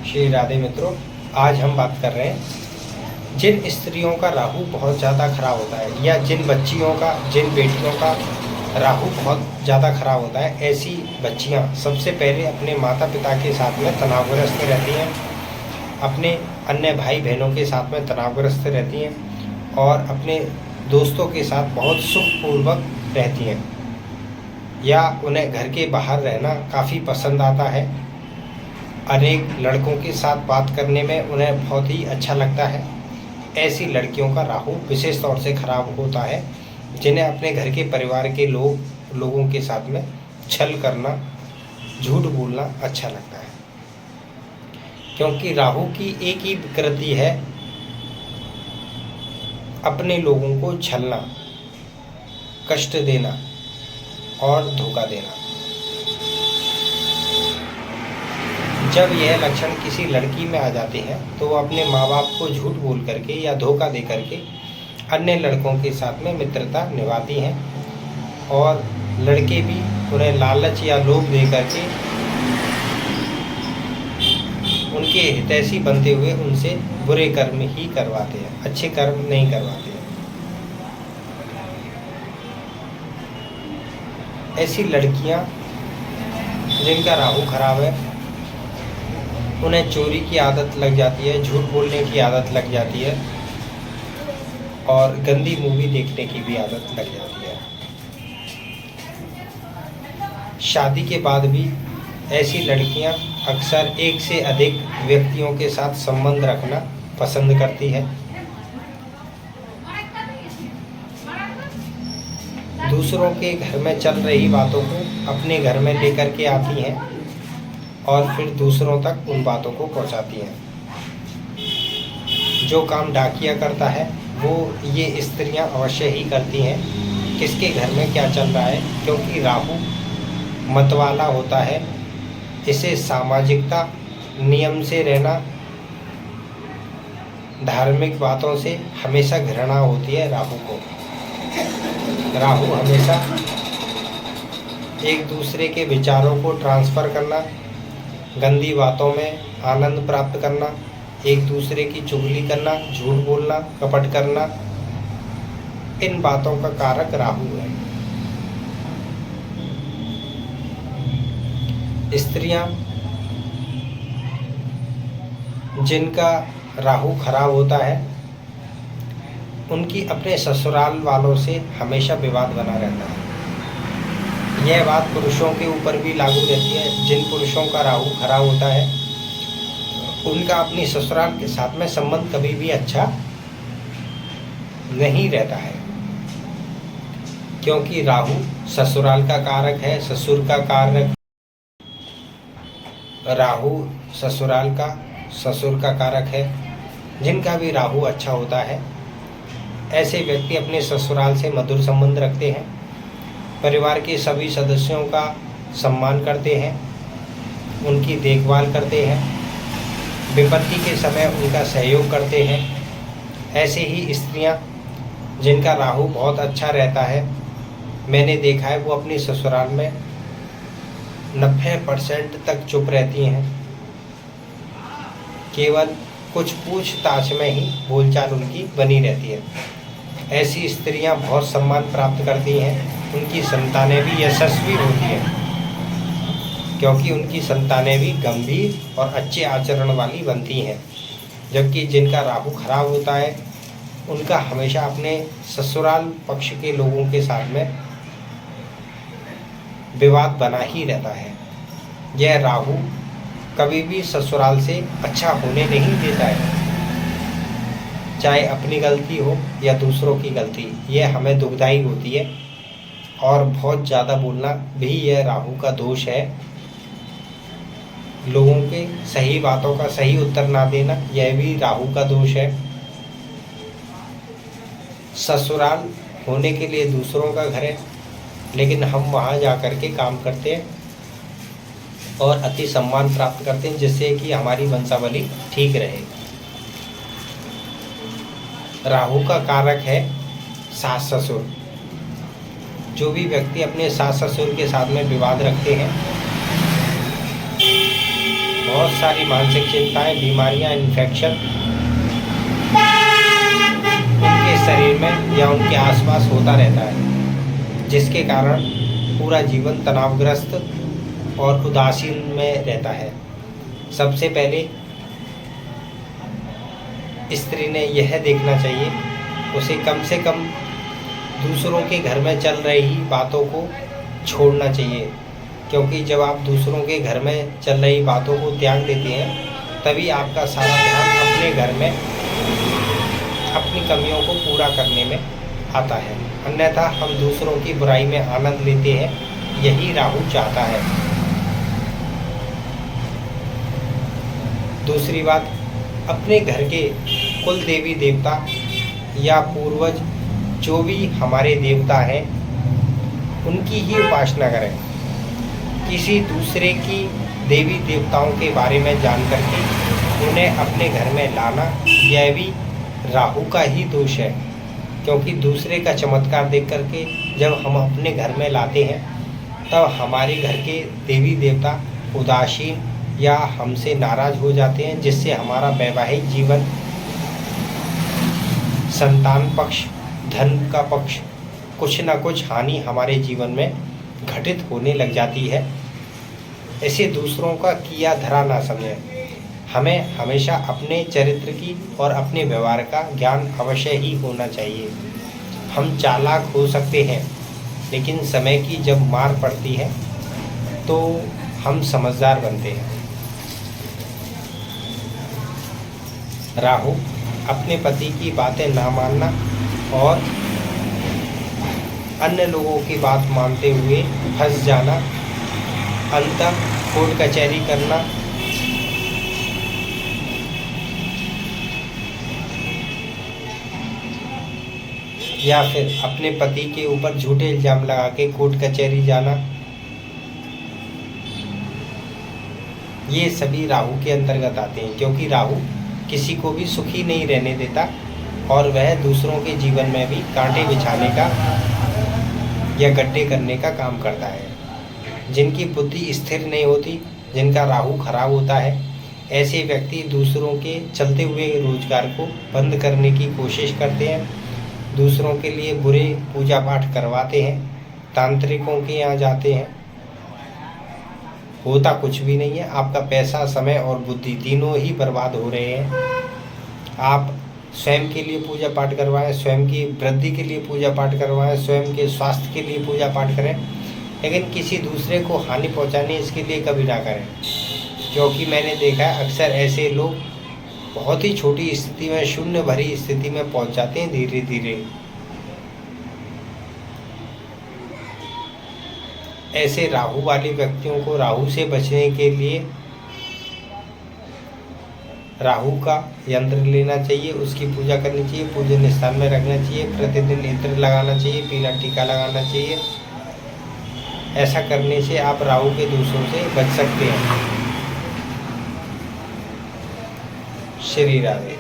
श्री राधे मित्रों, आज हम बात कर रहे हैं जिन स्त्रियों का राहु बहुत ज़्यादा खराब होता है या जिन बच्चियों का, जिन बेटियों का राहु बहुत ज़्यादा खराब होता है, ऐसी बच्चियां सबसे पहले अपने माता पिता के साथ में तनावग्रस्त रहती हैं, अपने अन्य भाई बहनों के साथ में तनावग्रस्त रहती हैं और अपने दोस्तों के साथ बहुत सुखपूर्वक रहती हैं या उन्हें घर के बाहर रहना काफ़ी पसंद आता है। अनेक लड़कों के साथ बात करने में उन्हें बहुत ही अच्छा लगता है। ऐसी लड़कियों का राहु विशेष तौर से खराब होता है, जिन्हें अपने घर के परिवार के लोगों के साथ में छल करना, झूठ बोलना अच्छा लगता है, क्योंकि राहु की एक ही विकृति है अपने लोगों को छलना, कष्ट देना और धोखा देना। जब यह लक्षण किसी लड़की में आ जाते हैं तो वो अपने माँ बाप को झूठ बोल करके या धोखा दे करके अन्य लड़कों के साथ में मित्रता निभाती हैं और लड़के भी उन्हें लालच या लोभ दे करके उनके हितैषी बनते हुए उनसे बुरे कर्म ही करवाते हैं, अच्छे कर्म नहीं करवाते हैं। ऐसी लड़कियां जिनका राहु खराब है, उन्हें चोरी की आदत लग जाती है, झूठ बोलने की आदत लग जाती है और गंदी मूवी देखने की भी आदत लग जाती है। शादी के बाद भी ऐसी लड़कियां अक्सर एक से अधिक व्यक्तियों के साथ संबंध रखना पसंद करती है। दूसरों के घर में चल रही बातों को अपने घर में लेकर के आती हैं और फिर दूसरों तक उन बातों को पहुंचाती हैं। जो काम डाकिया करता है वो ये स्त्रियां अवश्य ही करती हैं, किसके घर में क्या चल रहा है, क्योंकि राहु मतवाला होता है। इसे सामाजिकता, नियम से रहना, धार्मिक बातों से हमेशा घृणा होती है राहु को। राहु हमेशा एक दूसरे के विचारों को ट्रांसफ़र करना, गंदी बातों में आनंद प्राप्त करना, एक दूसरे की चुगली करना, झूठ बोलना, कपट करना, इन बातों का कारक राहु है। स्त्रियां जिनका राहु खराब होता है, उनकी अपने ससुराल वालों से हमेशा विवाद बना रहता है। यह बात पुरुषों के ऊपर भी लागू रहती है। जिन पुरुषों का राहु खराब होता है, उनका अपनी ससुराल के साथ में संबंध कभी भी अच्छा नहीं रहता है, क्योंकि राहु ससुराल का कारक है, ससुर का कारक। राहु ससुर का कारक है। जिनका भी राहु अच्छा होता है, ऐसे व्यक्ति अपने ससुराल से मधुर संबंध रखते हैं, परिवार के सभी सदस्यों का सम्मान करते हैं, उनकी देखभाल करते हैं, विपत्ति के समय उनका सहयोग करते हैं। ऐसे ही स्त्रियां जिनका राहु बहुत अच्छा रहता है, मैंने देखा है वो अपनी ससुराल में 90% तक चुप रहती हैं, केवल कुछ पूछताछ में ही बोलचाल उनकी बनी रहती है। ऐसी स्त्रियां बहुत सम्मान प्राप्त करती हैं। उनकी संतानें भी यशस्वी होती हैं, क्योंकि उनकी संतानें भी गंभीर और अच्छे आचरण वाली बनती हैं। जबकि जिनका राहु खराब होता है, उनका हमेशा अपने ससुराल पक्ष के लोगों के साथ में विवाद बना ही रहता है। यह राहु कभी भी ससुराल से अच्छा होने नहीं देता है, चाहे अपनी गलती हो या दूसरों की गलती। यह हमें दुखदाई होती है और बहुत ज़्यादा बोलना भी यह राहु का दोष है। लोगों के सही बातों का सही उत्तर ना देना, यह भी राहु का दोष है। ससुराल होने के लिए दूसरों का घर है, लेकिन हम वहाँ जा कर के काम करते हैं और अति सम्मान प्राप्त करते हैं, जिससे कि हमारी वंशावली ठीक रहे। राहु का कारक है सास ससुर। जो भी व्यक्ति अपने सास ससुर के साथ में विवाद रखते हैं, बहुत सारी मानसिक चिंताएं, बीमारियां, इन्फेक्शन उनके शरीर में या उनके आसपास होता रहता है, जिसके कारण पूरा जीवन तनावग्रस्त और उदासीन में रहता है। सबसे पहले स्त्री ने यह देखना चाहिए, उसे कम से कम दूसरों के घर में चल रही बातों को छोड़ना चाहिए, क्योंकि जब आप दूसरों के घर में चल रही बातों को त्याग देते हैं तभी आपका सारा ध्यान अपने घर में अपनी कमियों को पूरा करने में आता है। अन्यथा हम दूसरों की बुराई में आनंद लेते हैं, यही राहु चाहता है। दूसरी बात, अपने घर के कुल देवी देवता या पूर्वज जो भी हमारे देवता हैं उनकी ही उपासना करें। किसी दूसरे की देवी देवताओं के बारे में जान करके उन्हें अपने घर में लाना, यह भी राहु का ही दोष है, क्योंकि दूसरे का चमत्कार देख करके जब हम अपने घर में लाते हैं तब हमारे घर के देवी देवता उदासीन या हमसे नाराज हो जाते हैं, जिससे हमारा वैवाहिक जीवन, संतान पक्ष, धन का पक्ष, कुछ न कुछ हानि हमारे जीवन में घटित होने लग जाती है। ऐसे दूसरों का किया धरा ना समझें। हमें हमेशा अपने चरित्र की और अपने व्यवहार का ज्ञान अवश्य ही होना चाहिए। हम चालाक हो सकते हैं, लेकिन समय की जब मार पड़ती है तो हम समझदार बनते हैं। राहु अपने पति की बातें ना मानना और अन्य लोगों की बात मानते हुए फंस जाना, अंततः कोर्ट कचहरी करना, या फिर अपने पति के ऊपर झूठे इल्जाम लगा के कोर्ट कचहरी जाना, ये सभी राहु के अंतर्गत आते हैं। क्योंकि राहु किसी को भी सुखी नहीं रहने देता और वह दूसरों के जीवन में भी कांटे बिछाने का या गड्ढे करने का काम करता है। जिनकी बुद्धि स्थिर नहीं होती, जिनका राहु खराब होता है, ऐसे व्यक्ति दूसरों के चलते हुए रोजगार को बंद करने की कोशिश करते हैं, दूसरों के लिए बुरे पूजा पाठ करवाते हैं, तांत्रिकों के यहाँ जाते हैं। होता कुछ भी नहीं है, आपका पैसा, समय और बुद्धि तीनों ही बर्बाद हो रहे हैं। आप स्वयं के लिए पूजा पाठ करवाएं, स्वयं की वृद्धि के लिए पूजा पाठ करवाएं, स्वयं के स्वास्थ्य के लिए पूजा पाठ करें, लेकिन किसी दूसरे को हानि पहुंचाने इसके लिए कभी ना करें। क्योंकि मैंने देखा है अक्सर ऐसे लोग बहुत ही छोटी स्थिति में, शून्य भरी स्थिति में पहुंच जाते हैं धीरे धीरे। ऐसे राहु वाले व्यक्तियों को राहु से बचने के लिए राहु का यंत्र लेना चाहिए, उसकी पूजा करनी चाहिए, पूजन स्थान में रखना चाहिए, प्रतिदिन इत्र लगाना चाहिए, पीला टीका लगाना चाहिए। ऐसा करने से आप राहु के दोषों से बच सकते हैं। श्री राधे।